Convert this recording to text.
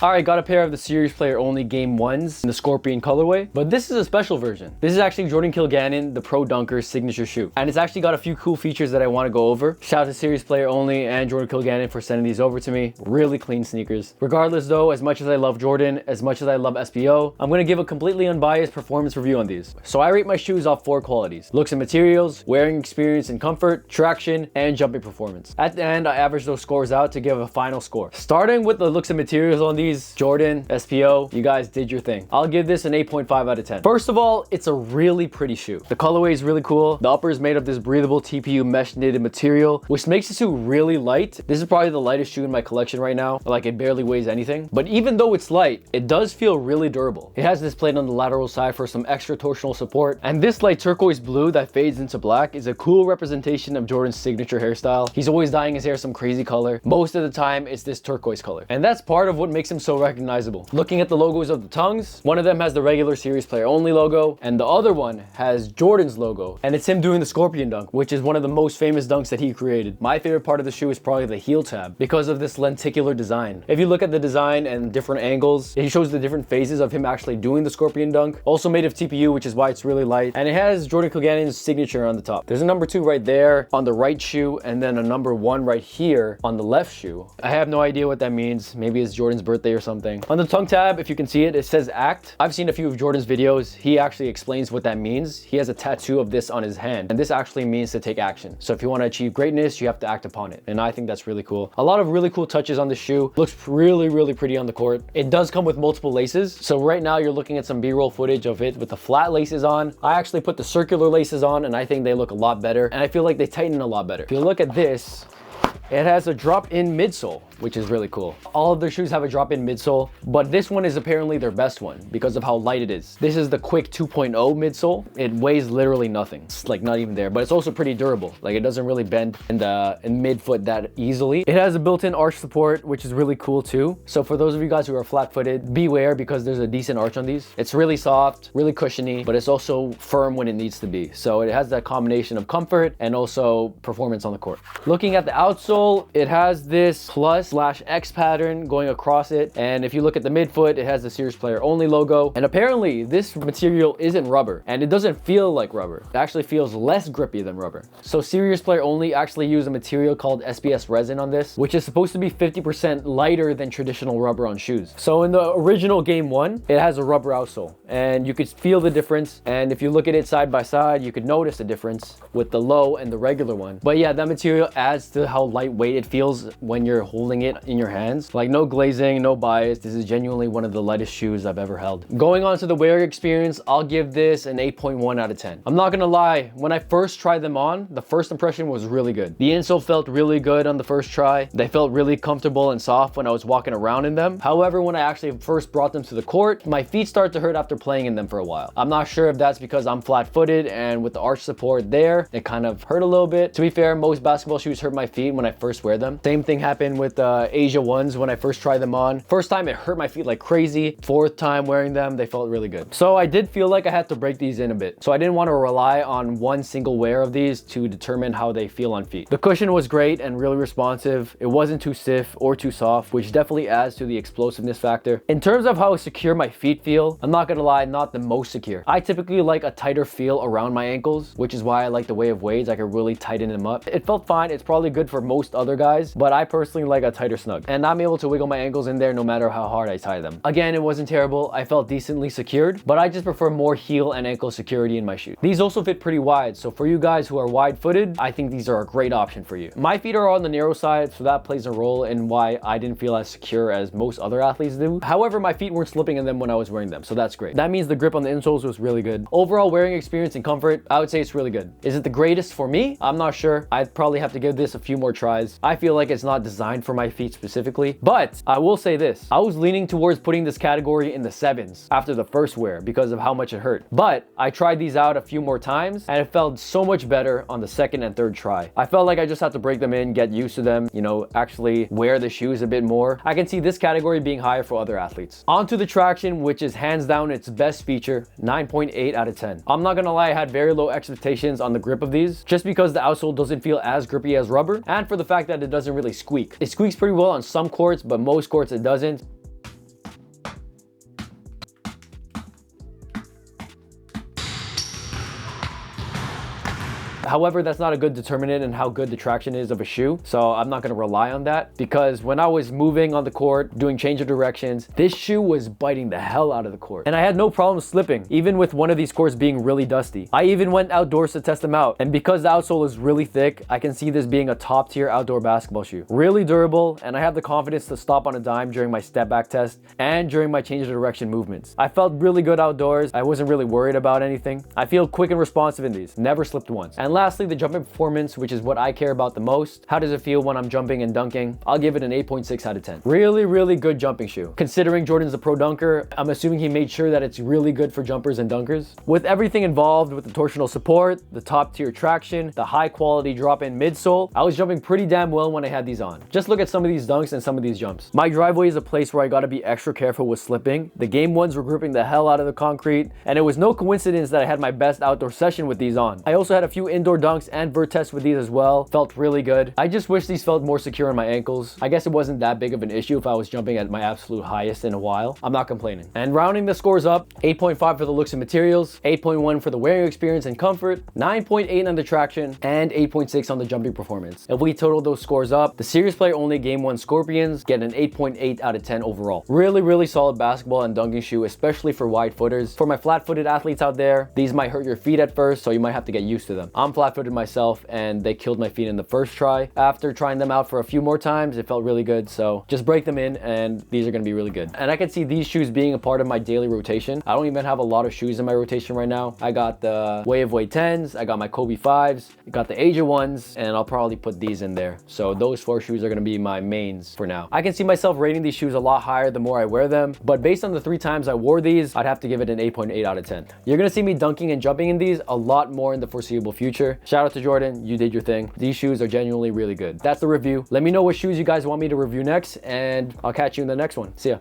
Alright, got a pair of the Serious Player Only Game 1s in the Scorpion colorway, but this is a special version. This is actually Jordan Kilganon, the Pro Dunker's signature shoe. And it's actually got a few cool features that I want to go over. Shout out to Serious Player Only and Jordan Kilganon for sending these over to me. Really clean sneakers. Regardless though, as much as I love Jordan, as much as I love SPO, I'm going to give a completely unbiased performance review on these. So I rate my shoes off 4 qualities: looks and materials, wearing experience and comfort, traction, and jumping performance. At the end, I average those scores out to give a final score. Starting with the looks and materials on these, Jordan, SPO, you guys did your thing. I'll give this an 8.5 out of 10. First of all, it's a really pretty shoe. The colorway is really cool. The upper is made of this breathable TPU mesh knitted material, which makes the shoe really light. This is probably the lightest shoe in my collection right now. Like, it barely weighs anything. But even though it's light, it does feel really durable. It has this plate on the lateral side for some extra torsional support. And this light turquoise blue that fades into black is a cool representation of Jordan's signature hairstyle. He's always dyeing his hair some crazy color. Most of the time, it's this turquoise color. And that's part of what makes him so recognizable. Looking at the logos of the tongues, one of them has the regular Serious Player Only logo, and the other one has Jordan's logo, and it's him doing the Scorpion dunk, which is one of the most famous dunks that he created. My favorite part of the shoe is probably the heel tab because of this lenticular design. If you look at the design and different angles, it shows the different phases of him actually doing the Scorpion dunk. Also made of TPU, which is why it's really light, and it has Jordan Kilganon's signature on the top. There's a number 2 right there on the right shoe, and then a number 1 right here on the left shoe. I have no idea what that means. Maybe it's Jordan's birthday or something. On the tongue tab, if you can see it, it says act. I've seen a few of Jordan's videos. He actually explains what that means. He has a tattoo of this on his hand, and this actually means to take action. So if you want to achieve greatness, you have to act upon it, and I think that's really cool. A lot of really cool touches on the shoe. Looks really pretty on the court. It does come with multiple laces, so right now you're looking at some b-roll footage of it with the flat laces on. I actually put the circular laces on, and I think they look a lot better, and I feel like they tighten a lot better. If you look at this, it has a drop-in midsole, which is really cool. All of their shoes have a drop-in midsole, but this one is apparently their best one because of how light it is. This is the Quick 2.0 midsole. It weighs literally nothing. It's like not even there, but it's also pretty durable. Like, it doesn't really bend in midfoot that easily. It has a built-in arch support, which is really cool too. So for those of you guys who are flat-footed, beware because there's a decent arch on these. It's really soft, really cushiony, but it's also firm when it needs to be. So it has that combination of comfort and also performance on the court. Looking at the outsole, it has this plus/X pattern going across it, and if you look at the midfoot, it has the Serious Player Only logo. And apparently this material isn't rubber, and it doesn't feel like rubber. It actually feels less grippy than rubber. So Serious Player Only actually used a material called SBS resin on this, which is supposed to be 50% lighter than traditional rubber on shoes. So in the original Game 1, it has a rubber outsole, and you could feel the difference. And if you look at it side by side, you could notice the difference with the low and the regular one. But yeah, that material adds to how lightweight it feels when you're holding it in your hands. Like, no glazing, no bias. This is genuinely one of the lightest shoes I've ever held. Going on to the wear experience, I'll give this an 8.1 out of 10. I'm not gonna lie, when I first tried them on, the first impression was really good. The insole felt really good on the first try. They felt really comfortable and soft when I was walking around in them. However, when I actually first brought them to the court, my feet started to hurt after playing in them for a while. I'm not sure if that's because I'm flat-footed, and with the arch support there, it kind of hurt a little bit. To be fair, most basketball shoes hurt my feet when I first wear them. Same thing happened with Asia ones when I first tried them on. First time it hurt my feet like crazy. Fourth time wearing them, they felt really good. So I did feel like I had to break these in a bit. So I didn't want to rely on one single wear of these to determine how they feel on feet. The cushion was great and really responsive. It wasn't too stiff or too soft, which definitely adds to the explosiveness factor. In terms of how secure my feet feel, I'm not gonna lie, not the most secure. I typically like a tighter feel around my ankles, which is why I like the way of Wade's. I can really tighten them up. It felt fine. It's probably good for most other guys, but I personally like a tighter snug, and I'm able to wiggle my ankles in there no matter how hard I tie them. Again, it wasn't terrible. I felt decently secured, but I just prefer more heel and ankle security in my shoes. These also fit pretty wide, so for you guys who are wide-footed, I think these are a great option for you. My feet are on the narrow side, so that plays a role in why I didn't feel as secure as most other athletes do. However, my feet weren't slipping in them when I was wearing them, so that's great. That means the grip on the insoles was really good. Overall wearing experience and comfort, I would say it's really good. Is it the greatest for me? I'm not sure. I'd probably have to give this a few more tries. I feel like it's not designed for my feet specifically, but I will say this. I was leaning towards putting this category in the 7s after the first wear because of how much it hurt. But I tried these out a few more times and it felt so much better on the second and third try. I felt like I just had to break them in, get used to them, you know, actually wear the shoes a bit more. I can see this category being higher for other athletes. On to the traction, which is hands down its best feature, 9.8 out of 10. I'm not gonna lie, I had very low expectations on the grip of these just because the outsole doesn't feel as grippy as rubber, and for the fact that it doesn't really squeak. It squeaks pretty well on some courts, but most courts it doesn't. However, that's not a good determinant in how good the traction is of a shoe, so I'm not going to rely on that, because when I was moving on the court, doing change of directions, this shoe was biting the hell out of the court. And I had no problem slipping, even with one of these courts being really dusty. I even went outdoors to test them out, and because the outsole is really thick, I can see this being a top tier outdoor basketball shoe. Really durable, and I have the confidence to stop on a dime during my step back test and during my change of direction movements. I felt really good outdoors. I wasn't really worried about anything. I feel quick and responsive in these. Never slipped once. And lastly, the jumping performance, which is what I care about the most. How does it feel when I'm jumping and dunking? I'll give it an 8.6 out of 10. Really, really good jumping shoe. Considering Jordan's a pro dunker, I'm assuming he made sure that it's really good for jumpers and dunkers. With everything involved, with the torsional support, the top tier traction, the high quality drop-in midsole, I was jumping pretty damn well when I had these on. Just look at some of these dunks and some of these jumps. My driveway is a place where I gotta be extra careful with slipping. The game ones were gripping the hell out of the concrete, and it was no coincidence that I had my best outdoor session with these on. I also had a few indoor dunks and vert tests with these as well. Felt really good. I just wish these felt more secure on my ankles. I guess it wasn't that big of an issue if I was jumping at my absolute highest in a while. I'm not complaining. And rounding the scores up, 8.5 for the looks and materials, 8.1 for the wearing experience and comfort, 9.8 on the traction, and 8.6 on the jumping performance. If we total those scores up, the Serious Player Only Game 1 Scorpions get an 8.8 out of 10 overall. Really, really solid basketball and dunking shoe, especially for wide footers. For my flat-footed athletes out there, these might hurt your feet at first, so you might have to get used to them. I'm flat-footed myself, and they killed my feet in the first try. After trying them out for a few more times, it felt really good, so just break them in, and these are gonna be really good. And I can see these shoes being a part of my daily rotation. I don't even have a lot of shoes in my rotation right now. I got the Way of Way 10s, I got my Kobe 5s, I got the Asia ones, and I'll probably put these in there. So those 4 shoes are gonna be my mains for now. I can see myself rating these shoes a lot higher the more I wear them, but based on the 3 times I wore these, I'd have to give it an 8.8 out of 10. You're gonna see me dunking and jumping in these a lot more in the foreseeable future. Shout out to Jordan, you did your thing. These shoes are genuinely really good. That's the review. Let me know what shoes you guys want me to review next, and I'll catch you in the next one. See ya.